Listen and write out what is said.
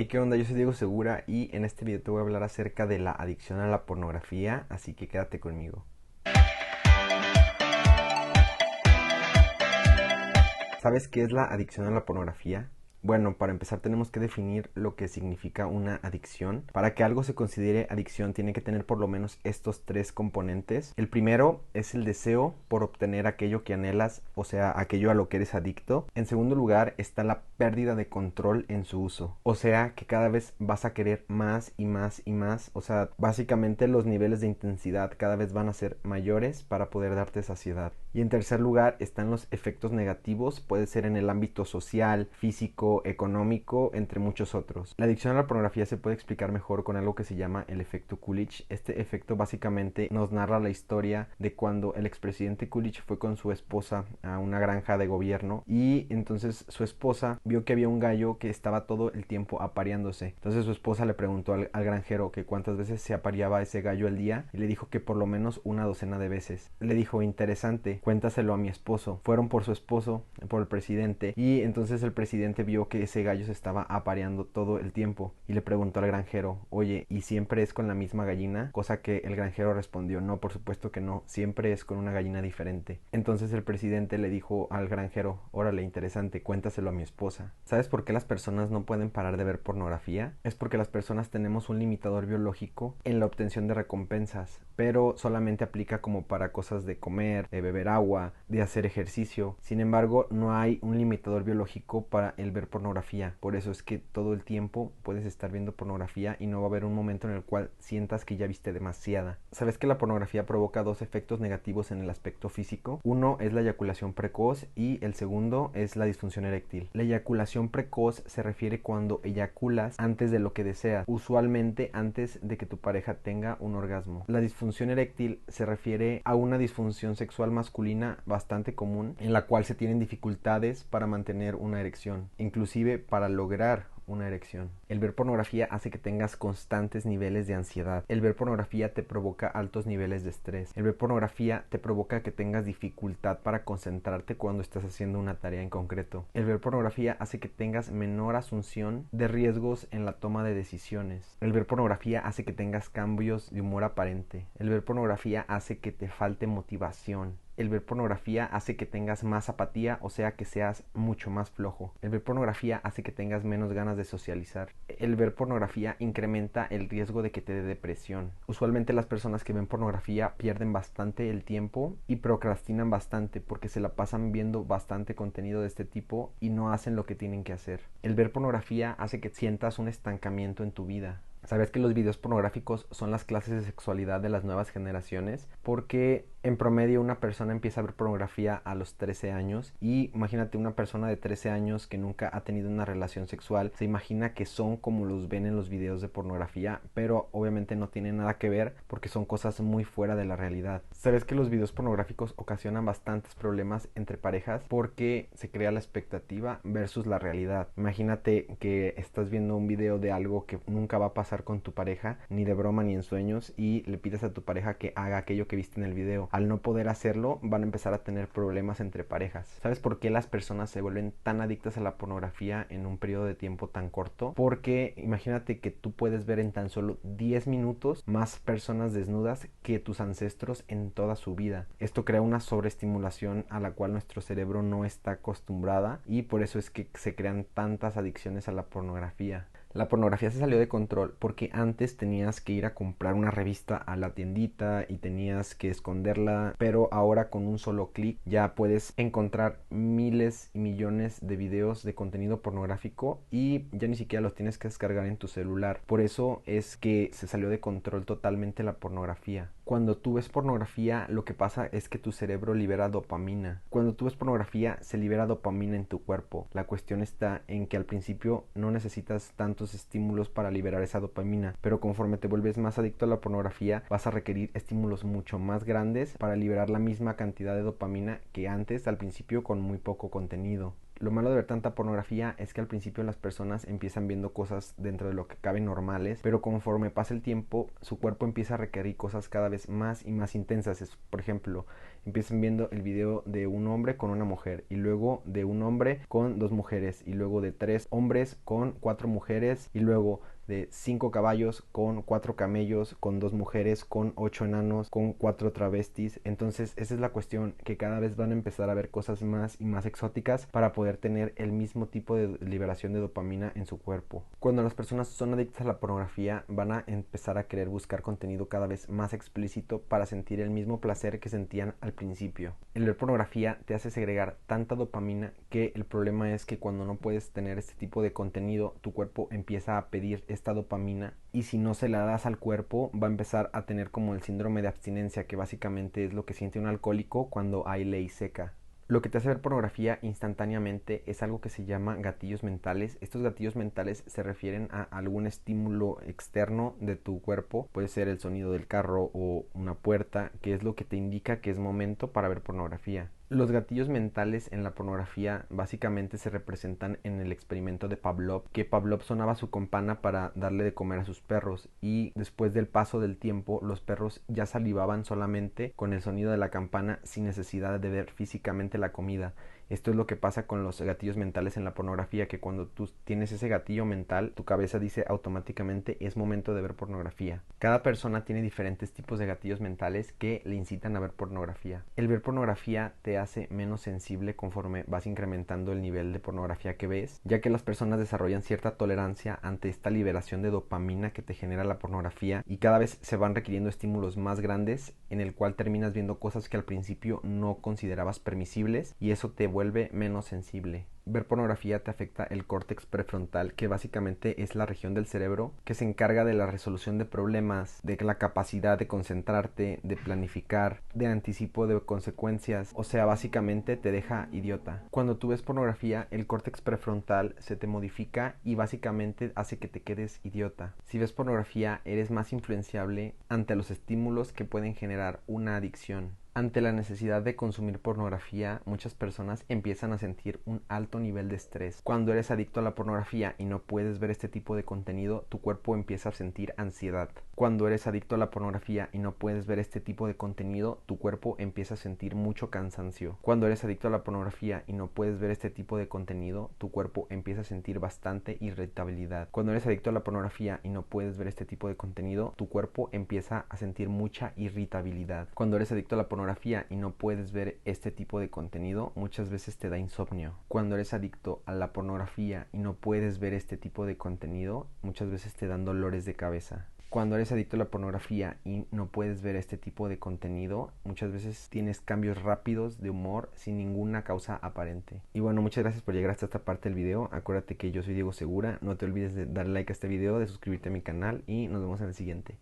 Hey, ¿qué onda? Yo soy Diego Segura y en este video te voy a hablar acerca de la adicción a la pornografía, así que quédate conmigo. ¿Sabes qué es la adicción a la pornografía? Bueno, para empezar tenemos que definir lo que significa una adicción. Para que algo se considere adicción tiene que tener por lo menos estos tres componentes. El primero es el deseo por obtener aquello que anhelas, o sea, aquello a lo que eres adicto. En segundo lugar está la pérdida de control en su uso, o sea, que cada vez vas a querer más y más y más. O sea, básicamente los niveles de intensidad cada vez van a ser mayores para poder darte saciedad. Y en tercer lugar están los efectos negativos, puede ser en el ámbito social, físico, económico, entre muchos otros. La adicción a la pornografía se puede explicar mejor con algo que se llama el efecto Coolidge. Este efecto básicamente nos narra la historia de cuando el expresidente Coolidge fue con su esposa a una granja de gobierno y entonces su esposa vio que había un gallo que estaba todo el tiempo apareándose. Entonces su esposa le preguntó al granjero que cuántas veces se apareaba ese gallo al día y le dijo que por lo menos una docena de veces. Le dijo, interesante, cuéntaselo a mi esposo. Fueron por su esposo, por el presidente, y entonces el presidente vio que ese gallo se estaba apareando todo el tiempo y le preguntó al granjero, oye, ¿y siempre es con la misma gallina? Cosa que el granjero respondió, no, por supuesto que no, siempre es con una gallina diferente. Entonces el presidente le dijo al granjero, órale, interesante, cuéntaselo a mi esposa. ¿Sabes por qué las personas no pueden parar de ver pornografía? Es porque las personas tenemos un limitador biológico en la obtención de recompensas, pero solamente aplica como para cosas de comer, de beber agua, de hacer ejercicio. Sin embargo, no hay un limitador biológico para el ver pornografía. Por eso es que todo el tiempo puedes estar viendo pornografía y no va a haber un momento en el cual sientas que ya viste demasiada. ¿Sabes que la pornografía provoca dos efectos negativos en el aspecto físico? Uno es la eyaculación precoz y el segundo es la disfunción eréctil. La eyaculación precoz se refiere cuando eyaculas antes de lo que deseas, usualmente antes de que tu pareja tenga un orgasmo. La disfunción eréctil se refiere a una disfunción sexual masculina bastante común en la cual se tienen dificultades para mantener una erección, inclusive para lograr una erección. El ver pornografía hace que tengas constantes niveles de ansiedad. El ver pornografía te provoca altos niveles de estrés. El ver pornografía te provoca que tengas dificultad para concentrarte cuando estás haciendo una tarea en concreto. El ver pornografía hace que tengas menor asunción de riesgos en la toma de decisiones. El ver pornografía hace que tengas cambios de humor aparente. El ver pornografía hace que te falte motivación. El ver pornografía hace que tengas más apatía, o sea que seas mucho más flojo. El ver pornografía hace que tengas menos ganas de socializar. El ver pornografía incrementa el riesgo de que te dé depresión. Usualmente las personas que ven pornografía pierden bastante el tiempo y procrastinan bastante porque se la pasan viendo bastante contenido de este tipo y no hacen lo que tienen que hacer. El ver pornografía hace que sientas un estancamiento en tu vida. ¿Sabes que los videos pornográficos son las clases de sexualidad de las nuevas generaciones? Porque en promedio una persona empieza a ver pornografía a los 13 años y imagínate una persona de 13 años que nunca ha tenido una relación sexual, se imagina que son como los ven en los videos de pornografía, pero obviamente no tiene nada que ver porque son cosas muy fuera de la realidad. ¿Sabes que los videos pornográficos ocasionan bastantes problemas entre parejas? Porque se crea la expectativa versus la realidad. Imagínate que estás viendo un video de algo que nunca va a pasar con tu pareja, ni de broma ni en sueños, y le pides a tu pareja que haga aquello que viste en el video. Al no poder hacerlo, van a empezar a tener problemas entre parejas. ¿Sabes por qué las personas se vuelven tan adictas a la pornografía en un periodo de tiempo tan corto? Porque imagínate que tú puedes ver en tan solo 10 minutos más personas desnudas que tus ancestros en toda su vida. Esto crea una sobreestimulación a la cual nuestro cerebro no está acostumbrada y por eso es que se crean tantas adicciones a la pornografía. La pornografía se salió de control porque antes tenías que ir a comprar una revista a la tiendita y tenías que esconderla, pero ahora con un solo clic ya puedes encontrar miles y millones de videos de contenido pornográfico y ya ni siquiera los tienes que descargar en tu celular. Por eso es que se salió de control totalmente la pornografía. Cuando tú ves pornografía, lo que pasa es que tu cerebro libera dopamina. Cuando tú ves pornografía, se libera dopamina en tu cuerpo. La cuestión está en que al principio no necesitas tantos estímulos para liberar esa dopamina, pero conforme te vuelves más adicto a la pornografía, vas a requerir estímulos mucho más grandes para liberar la misma cantidad de dopamina que antes al principio con muy poco contenido. Lo malo de ver tanta pornografía es que al principio las personas empiezan viendo cosas dentro de lo que cabe normales, pero conforme pasa el tiempo, su cuerpo empieza a requerir cosas cada vez más y más intensas. Por ejemplo, empiezan viendo el video de un hombre con una mujer, y luego de un hombre con dos mujeres, y luego de 3 hombres con 4 mujeres, y luego de 5 caballos con 4 camellos, con 2 mujeres, con 8 enanos, con 4 travestis. Entonces esa es la cuestión, que cada vez van a empezar a ver cosas más y más exóticas para poder tener el mismo tipo de liberación de dopamina en su cuerpo. Cuando las personas son adictas a la pornografía, van a empezar a querer buscar contenido cada vez más explícito para sentir el mismo placer que sentían al principio. El ver pornografía te hace segregar tanta dopamina que el problema es que cuando no puedes tener este tipo de contenido, tu cuerpo empieza a pedir esta dopamina, y si no se la das al cuerpo va a empezar a tener como el síndrome de abstinencia, que básicamente es lo que siente un alcohólico cuando hay ley seca. Lo que te hace ver pornografía instantáneamente es algo que se llama gatillos mentales. Estos gatillos mentales se refieren a algún estímulo externo de tu cuerpo, puede ser el sonido del carro o una puerta, que es lo que te indica que es momento para ver pornografía. Los gatillos mentales en la pornografía básicamente se representan en el experimento de Pavlov, que Pavlov sonaba su campana para darle de comer a sus perros, y después del paso del tiempo los perros ya salivaban solamente con el sonido de la campana sin necesidad de ver físicamente la comida. Esto es lo que pasa con los gatillos mentales en la pornografía, que cuando tú tienes ese gatillo mental, tu cabeza dice automáticamente es momento de ver pornografía. Cada persona tiene diferentes tipos de gatillos mentales que le incitan a ver pornografía. El ver pornografía te hace menos sensible conforme vas incrementando el nivel de pornografía que ves, ya que las personas desarrollan cierta tolerancia ante esta liberación de dopamina que te genera la pornografía, y cada vez se van requiriendo estímulos más grandes, en el cual terminas viendo cosas que al principio no considerabas permisibles, y eso te vuelve menos sensible. Ver pornografía te afecta el córtex prefrontal, que básicamente es la región del cerebro que se encarga de la resolución de problemas, de la capacidad de concentrarte, de planificar, de anticipo de consecuencias. O sea, básicamente te deja idiota. Cuando tú ves pornografía, el córtex prefrontal se te modifica y básicamente hace que te quedes idiota. Si ves pornografía, eres más influenciable ante los estímulos que pueden generar una adicción. Ante la necesidad de consumir pornografía, muchas personas empiezan a sentir un alto nivel de estrés. Cuando eres adicto a la pornografía y no puedes ver este tipo de contenido, tu cuerpo empieza a sentir ansiedad. Cuando eres adicto a la pornografía y no puedes ver este tipo de contenido, tu cuerpo empieza a sentir mucho cansancio. Cuando eres adicto a la pornografía y no puedes ver este tipo de contenido, tu cuerpo empieza a sentir bastante irritabilidad. Cuando eres adicto a la pornografía y no puedes ver este tipo de contenido, tu cuerpo empieza a sentir mucha irritabilidad. Cuando eres adicto a la pornografía y no puedes ver este tipo de contenido, muchas veces te da insomnio. Cuando eres adicto a la pornografía y no puedes ver este tipo de contenido, muchas veces te dan dolores de cabeza. Cuando eres adicto a la pornografía y no puedes ver este tipo de contenido, muchas veces tienes cambios rápidos de humor sin ninguna causa aparente. Y bueno, muchas gracias por llegar hasta esta parte del video. Acuérdate que yo soy Diego Segura. No te olvides de darle like a este video, de suscribirte a mi canal, y nos vemos en el siguiente.